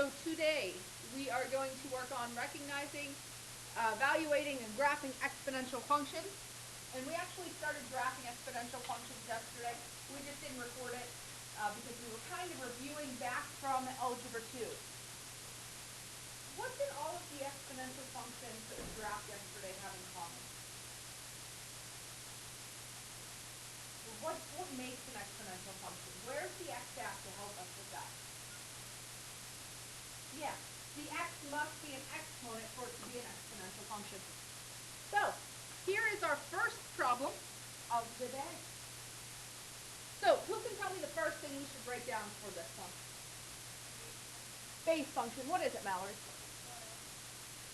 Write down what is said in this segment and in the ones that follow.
So today we are going to work on recognizing, evaluating, and graphing exponential functions. And we actually started graphing exponential functions yesterday. We just didn't record it because we were kind of reviewing back from Algebra 2. What did all of the exponential functions that we graphed yesterday have in common? What makes an exponential function? Where's the x at to help us with that? Yeah, the x must be an exponent for it to be an exponential function. So, here is our first problem of the day. So, who can tell me the first thing we should write down for this one? Base function. What is it, Mallory?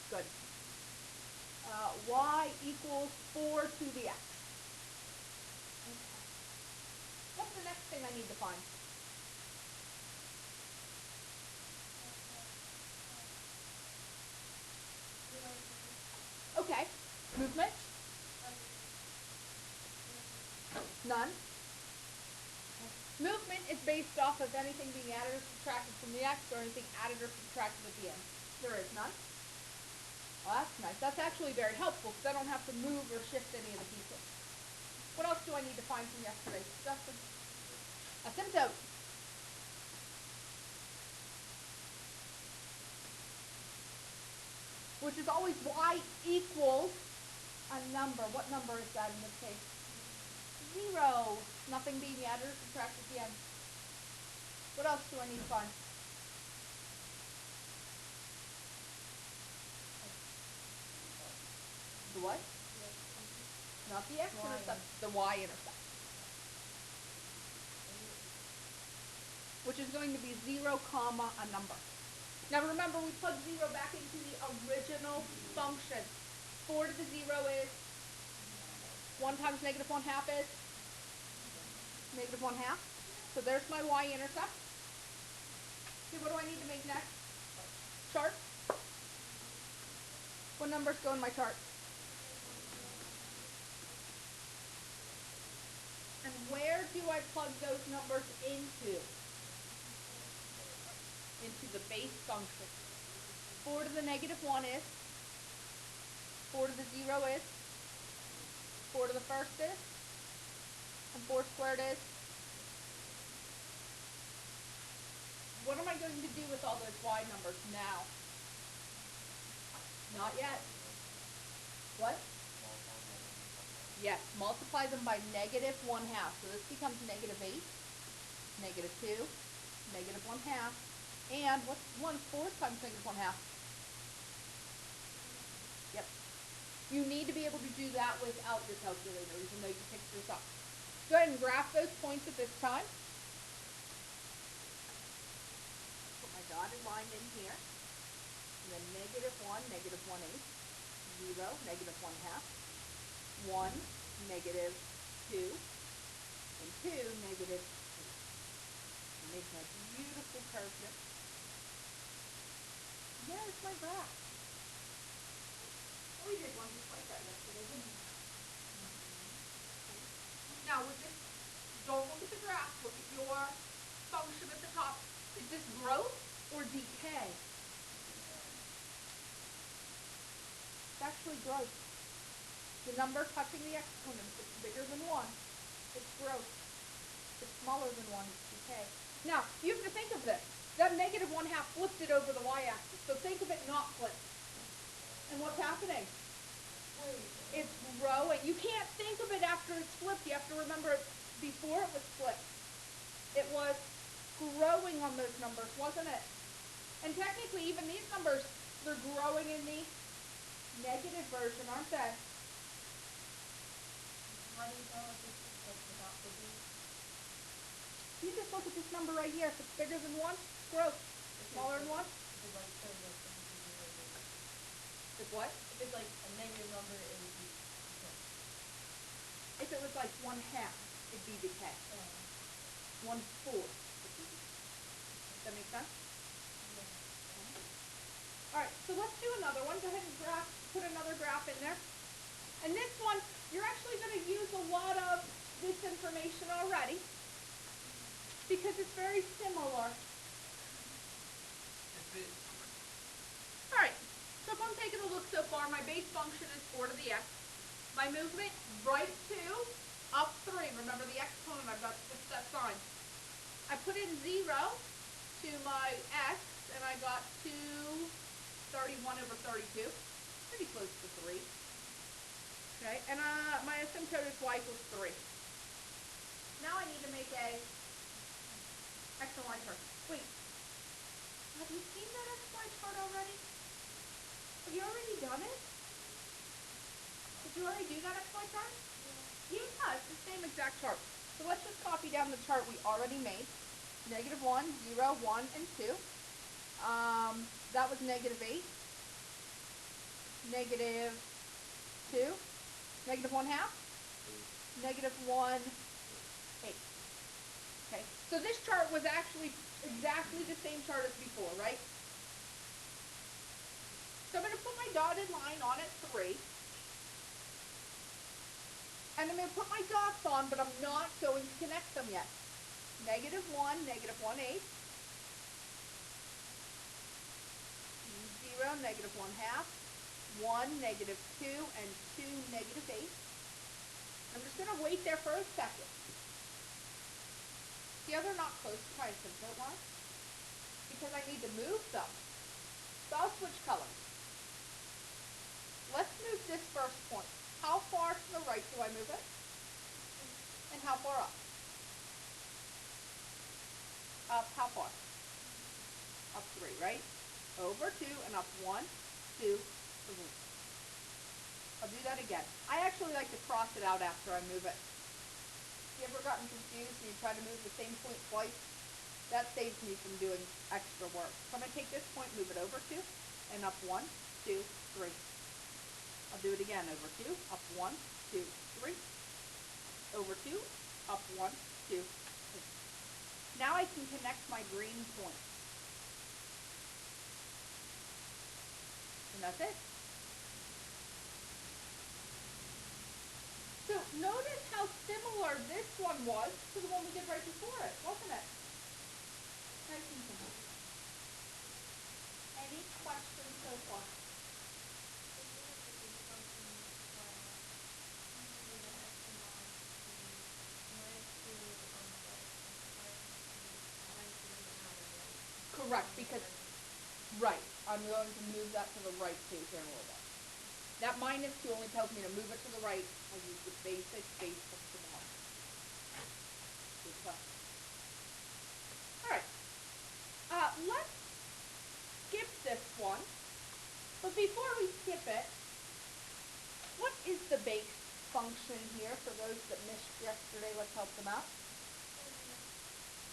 Good. Y equals 4 to the x. Okay. What's the next thing I need to find? Okay. Movement? None. Movement is based off of anything being added or subtracted from the x or anything added or subtracted at the end. There is none. Well, that's nice. That's actually very helpful because I don't have to move or shift any of the pieces. What else do I need to find from yesterday's discussion? Asymptote. Which is always y equals a number. What number is that in this case? 0. Nothing being added or subtracted at the end. What else do I need to find? The what? Not the x-intercept, the y-intercept. Which is going to be 0, comma, a number. Now remember, we plugged 0 back into the original function. 4 to the 0 is 1 times negative 1/2 is negative 1/2. So there's my y-intercept. Okay, what do I need to make next? Chart. What numbers go in my chart? And where do I plug those numbers into? Into the base function. 4 to the negative 1 is, 4 to the 0 is, 4 to the first is, and 4 squared is. What am I going to do with all those y numbers now? Not yet. What? Yes, multiply them by negative 1/2. So this becomes negative 8, negative 2, negative 1/2. And what's 1/4 times negative 1/2? Yep. You need to be able to do that without your calculator, even though you picked yours up. Go ahead and graph those points at this time. Put my dotted line in here. And then negative 1, negative 1/8, 0, negative 1/2, 1, negative 2, and 2, negative 8. And make my beautiful curve here. There's my graph. Oh, we did one just like that yesterday, didn't we? Now, with this, don't look at the graph. Look at your function at the top. Is this growth or decay? It's actually growth. The number touching the exponent, if it's bigger than 1, it's growth. If it's smaller than 1, it's decay. Now, you have to think of this. That negative 1/2 flipped it over the y-axis. So think of it not flipped. And what's happening? It's growing. You can't think of it after it's flipped. You have to remember it before it was flipped. It was growing on those numbers, wasn't it? And technically, even these numbers, they're growing in the negative version, aren't they? How do you know if this is like without the base? You just look at this number right here. If it's bigger than 1, it's growth. Smaller than 1? If it's like so like it would be zero. It's what? If it's like a negative number, it would be decay. If it was like 1/2, it'd be decay. 1/4 would be decay. Does that make sense? Yeah. All right, so let's do another one. Go ahead and put another graph in there. And this one, you're actually going to use a lot of this information already because it's very similar. If function is 4 to the x. My movement, right 2, up 3. Remember the exponent, I've got to switch that sign. I put in 0 to my x, and I got 231 over 32. Pretty close to 3. Okay, and my asymptote is y equals 3. Now I need to make a x and y chart. Wait, have you seen that xy chart already? Have you already done it? Did you already do that xy chart? Yeah, it's the same exact chart. So let's just copy down the chart we already made. -1, 0, 1, and 2. That was -8, -2, -1/2, -1, 8. Okay, so this chart was actually exactly the same chart as before, right? So I'm going to put my dotted line on at 3. And I'm going to put my dots on, but I'm not going to connect them yet. -1, -1/8. 0, -1/2. 1, -2, and 2, -8. I'm just going to wait there for a second. See how they're not close to my asymptote line? Because I need to move them. So I'll switch colors. Let's move this first point. How far to the right do I move it? And how far up? Up how far? Up 3, right? Over 2 and up 1, 2, 3. I'll do that again. I actually like to cross it out after I move it. You ever gotten confused and you try to move the same point twice? That saves me from doing extra work. So I'm going to take this point, move it over 2, and up 1, 2, 3. I'll do it again. Over 2, up 1, 2, 3. Over 2, up 1, 2, 3. Now I can connect my green points. And that's it. So notice how similar this one was to the one we did right before it, wasn't it? Nice and simple. Any questions so far? Correct, because, right, I'm going to move that to the right too here in a little bit. That -2 only tells me to move it to the right. I use the basic symbol. Good question. All right. Let's skip this one. But before we skip it, what is the base function here for those that missed yesterday? Let's help them out.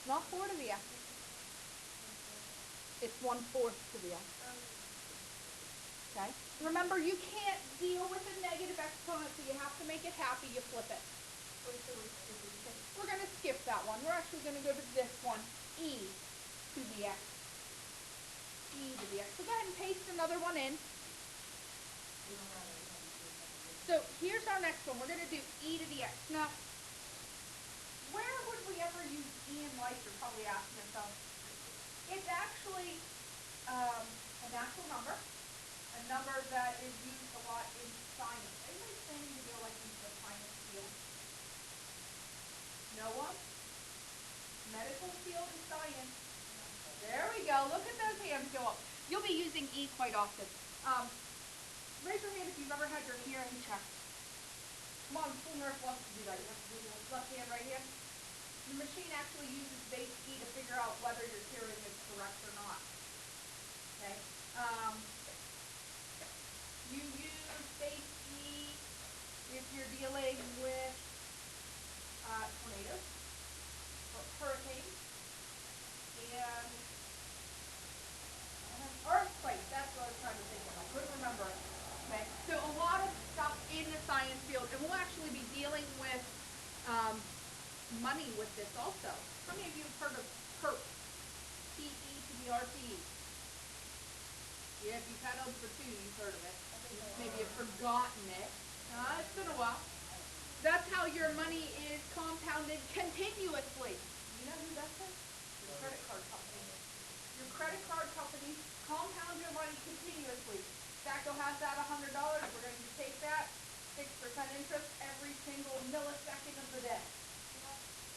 Not 4 to the x. It's 1/4 to the x. Okay. Remember, you can't deal with a negative exponent, so you have to make it happy. You flip it. We're going to skip that one. We're actually going to go to this one, e to the x. E to the x. So go ahead and paste another one in. So here's our next one. We're going to do e to the x. Now, where would we ever use e in life? You're probably asking yourself. It's actually a natural number. A number that is used a lot in science. Anybody planning to go like into the science field? No one? Medical field and science. There we go. Look at those hands go up. You'll be using E quite often. Raise your hand if you've ever had your hearing checked. Come on, full nurse loves to do that. You have to do the left hand, right hand. The machine actually uses base E to figure out whether your hearing is correct or not. Okay. You use base E if you're dealing with tornadoes or hurricanes and earthquakes. That's what I was trying to think of. I couldn't remember it. Okay. So a lot of stuff in the science field, and we'll actually be dealing with money with this also. How many of you have heard of PERT? P-E to the R-T-E. Yeah, if you've had them for 2, you've heard of it. Maybe you've forgotten it. It's been a while. That's how your money is compounded continuously. You know who does this? Your credit card company. Your credit card companies compound your money continuously. Stacko has that $100. We're going to take that 6% interest every single millisecond of the day.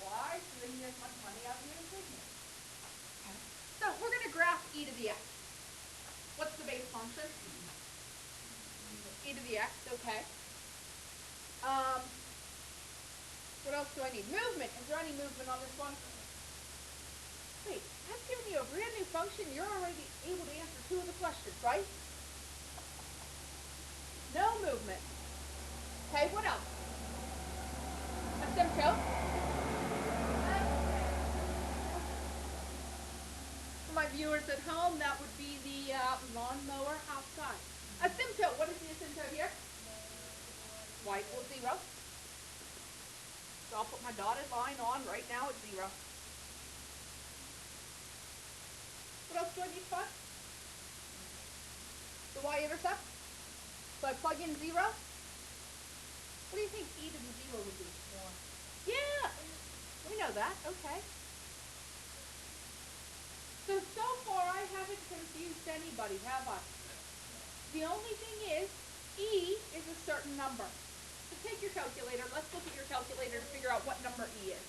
Why? So they can get as much money out of you as they can. Okay. So we're going to graph e to the x. What's the base function? E to the x, okay. What else do I need? Movement. Is there any movement on this one? Wait, I've given you a brand new function. You're already able to answer 2 of the questions, right? No movement. Okay, what else? Asymptote. For my viewers at home, that would be the lawnmower outside. Asymptote. What is the asymptote here? Y equals 0. So I'll put my dotted line on right now at 0. What else do I need to find? The y-intercept. So I plug in 0. What do you think e to the 0 would be? 1. Yeah, we know that. Okay. So far I haven't confused anybody, have I? The only thing is, e is a certain number. So take your calculator. Let's look at your calculator to figure out what number e is.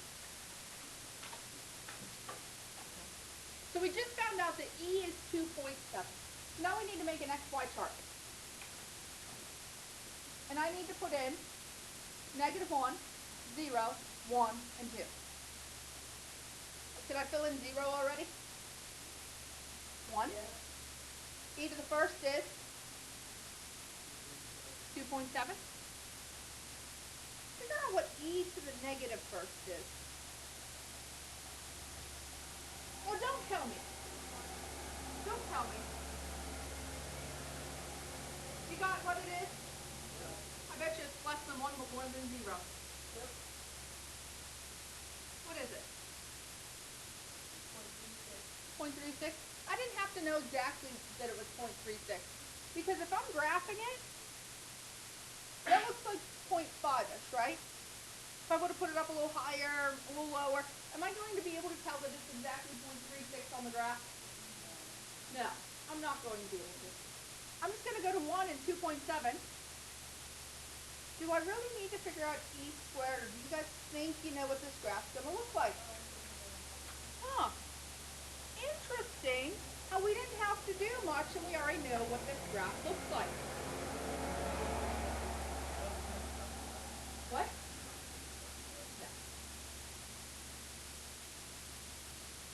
So we just found out that e is 2.7. Now we need to make an XY chart. And I need to put in -1, 0, 1, and 2. Did I fill in 0 already? 1. Yeah. E to the first is 2.7. Figure out what e to the negative first is. Or don't tell me. Don't tell me. You got what it is? I bet you it's less than 1 but more than 0. Yep. What is it? 0.36. 0.36? I didn't have to know exactly that it was 0.36. Because if I'm graphing it, that looks like 0.5-ish, right? If I would have put it up a little higher, a little lower, am I going to be able to tell that it's exactly 0.36 on the graph? No, I'm not going to be able to. I'm just going to go to 1 and 2.7. Do I really need to figure out e squared, or do you guys think you know what this graph's going to look like? Huh. Interesting how we didn't have to do much and we already know what this graph looks like. What? No.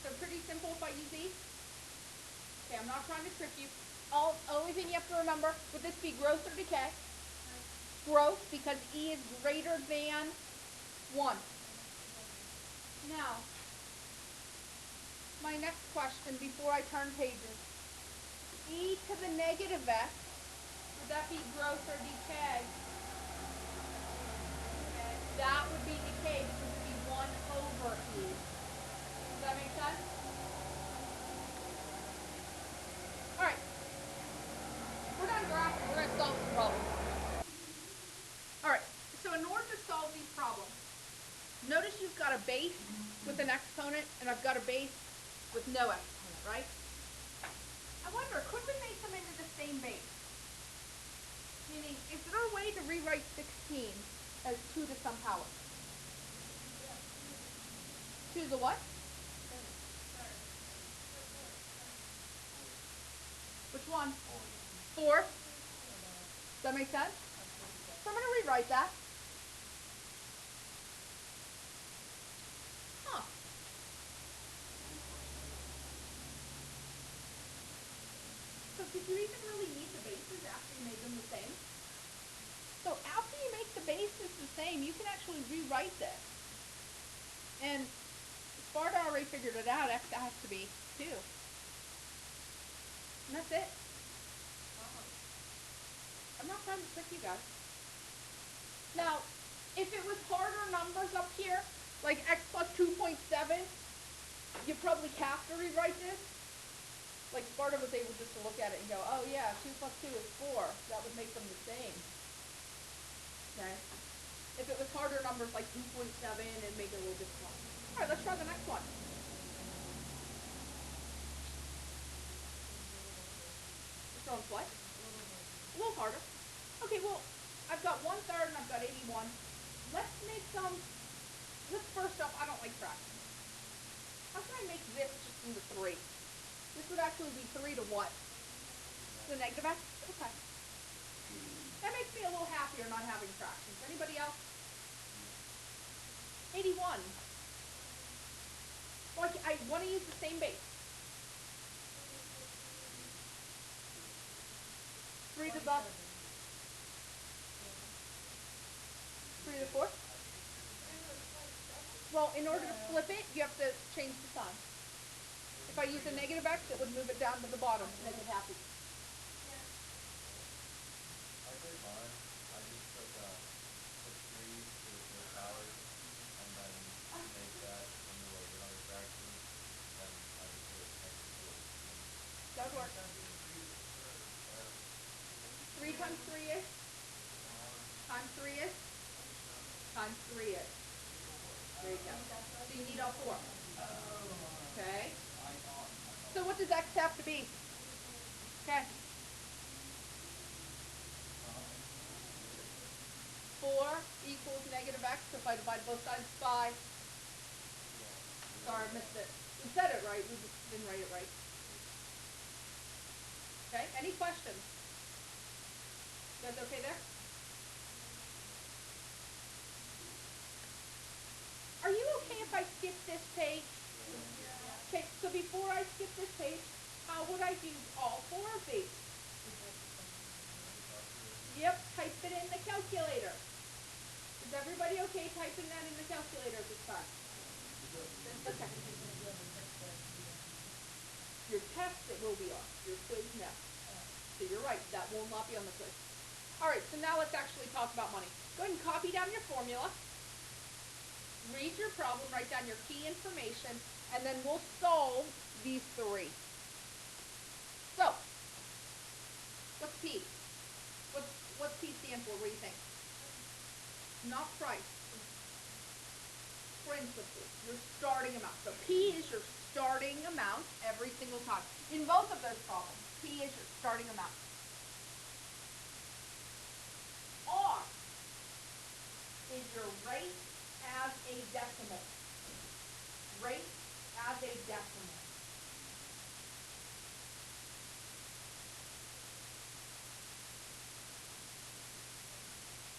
So pretty simple if I use e. Okay, I'm not trying to trick you. Only thing you have to remember, would this be growth or decay? Growth, because e is greater than 1. Now, my next question before I turn pages. E to the negative x, would that be growth or decay? That would be decay because it would be 1 over e. Does that make sense? All right. We're done graphing. We're going to solve some problems. All right. So in order to solve these problems, notice you've got a base with an exponent, and I've got a base with no exponent, right? I wonder, could we make them into the same base? Meaning, is there a way to rewrite 16 as 2 to some power? 2 to the what? Which one? 4. Does that make sense? So I'm going to rewrite that. Huh. So did you even really need the bases after you made them the same? So after you make the bases the same, you can actually rewrite this. And Sparta already figured it out. X has to be 2. And that's it. I'm not trying to trick you guys. Now, if it was harder numbers up here, like x plus 2.7, you probably have to rewrite this. Like Sparta was able just to look at it and go, oh yeah, 2 plus 2 is 4. That would make them the same. Okay? If it was harder numbers like 2.7, it'd make it a little bit smaller. All right, let's try the next one. This one's what? little harder. Okay, well, I've got 1/3 and I've got 81. Let's make let's first off, I don't like fractions. How can I make this just into 3? This would actually be 3 to what? The negative x? Okay. That makes me a little happier not having fractions. Anybody else? 81. Well, I want to use the same base. 3 to the 3 to the 4th. Well, in order to flip it, you have to change the sign. If I use a negative x, it would move it down to the bottom to make it happy. I did mine. I just took 3 to the 4th power and then made that into like another fraction. Then I just did -4. That would work. 3 times 3 is? Times 3 is? Times 3 is. There you go. So you need all 4. Okay. So what does x have to be? Okay. 4 equals negative x. If I divide both sides by, sorry, I missed it. We said it right. We just didn't write it right. Okay. Any questions? You guys okay there? Are you okay if I skip this page? Okay, so before I skip this page, how would I do all 4 of these? Yep, type it in the calculator. Is everybody okay typing that in the calculator at this time? Okay. Your test, it will be on. Your quiz, no. So you're right, that will not be on the quiz. All right, so now let's actually talk about money. Go ahead and copy down your formula. Read your problem, write down your key information, and then we'll solve these 3. So, what's P? What's P stand for? What do you think? Not price. Principal, your starting amount. So P is your starting amount every single time. In both of those problems, P is your starting amount. R is your rate as a decimal. Rate as a decimal.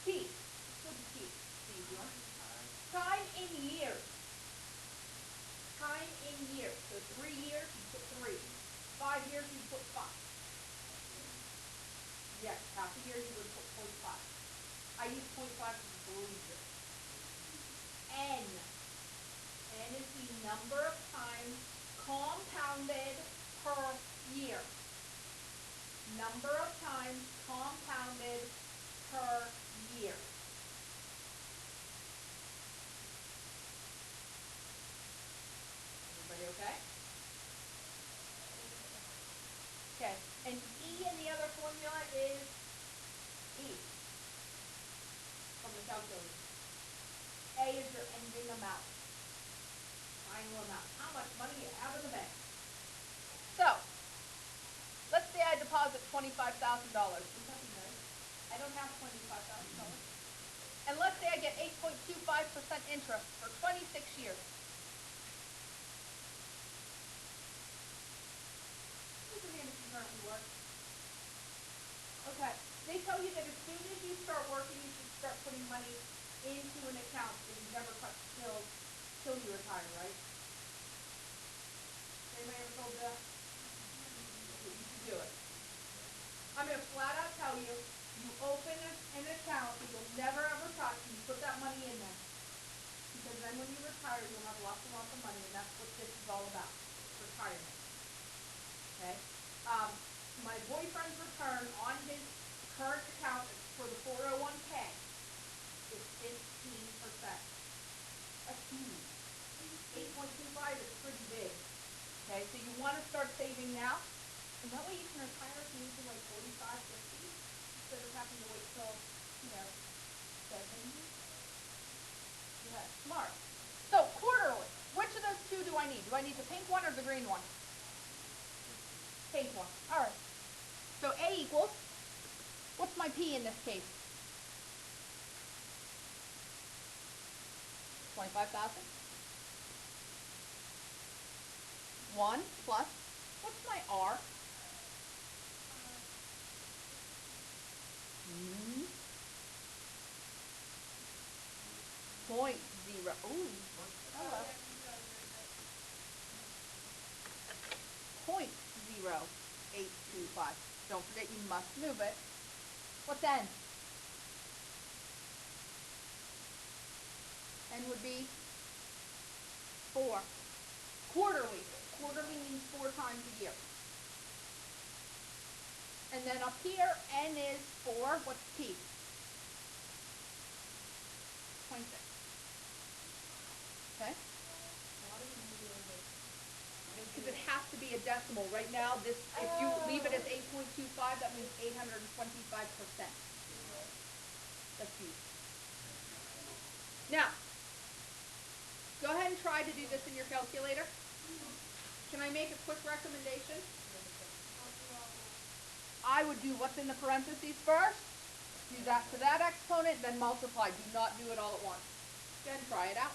T. What's T? Easy one. Time in years. Time in years. So 3 years, you put 3. 5 years, you put 5. Yes, half a year, you would put 0.5. I use 0.5 because it's a little easier. N. N is the number of times compounded per year. Number of times compounded per year. Everybody okay? Okay, and E in the other formula is E from the calculator. A is your ending amount. Final amount. How much money you have in the bank. So, let's say I deposit $25,000. Wouldn't that be nice? I don't have $25,000. And let's say I get 8.25% interest for 26 years. Raise your hand if you currently work. Okay. They tell you that as soon as you start working, you should start putting money into an account that you never touch till you retire, right? Anybody ever told that? You should do it. I'm going to flat out tell you, you open an account that you'll never ever touch and you put that money in there. Because then when you retire, you'll have lots and lots of money, and that's what this is all about, retirement. Okay? My boyfriend's return on his current account for the 401k is 15%. That's huge. 8.25 is pretty big. Okay, so you want to start saving now, and that way you can retire if you need to like 45, 50, instead of having to wait till, 70. Yeah, smart. So quarterly, which of those 2 do I need? Do I need the pink one or the green one? Pink one. All right. So A equals, what's my p in this case? 25,000. 1 plus, what's my r? Point zero. Ooh, hello. 0.0825. Don't forget you must move it. What's n? N would be 4. Quarterly. Quarterly means 4 times a year. And then up here, n is 4. What's p? 26. Okay? Why do we need to do this? Because it has to be a decimal. Right now, this if you leave it as 8.25, that means 825%. That's huge. Now, go ahead and try to do this in your calculator. Can I make a quick recommendation? I would do what's in the parentheses first, do that to that exponent, then multiply. Do not do it all at once. Go ahead and try it out.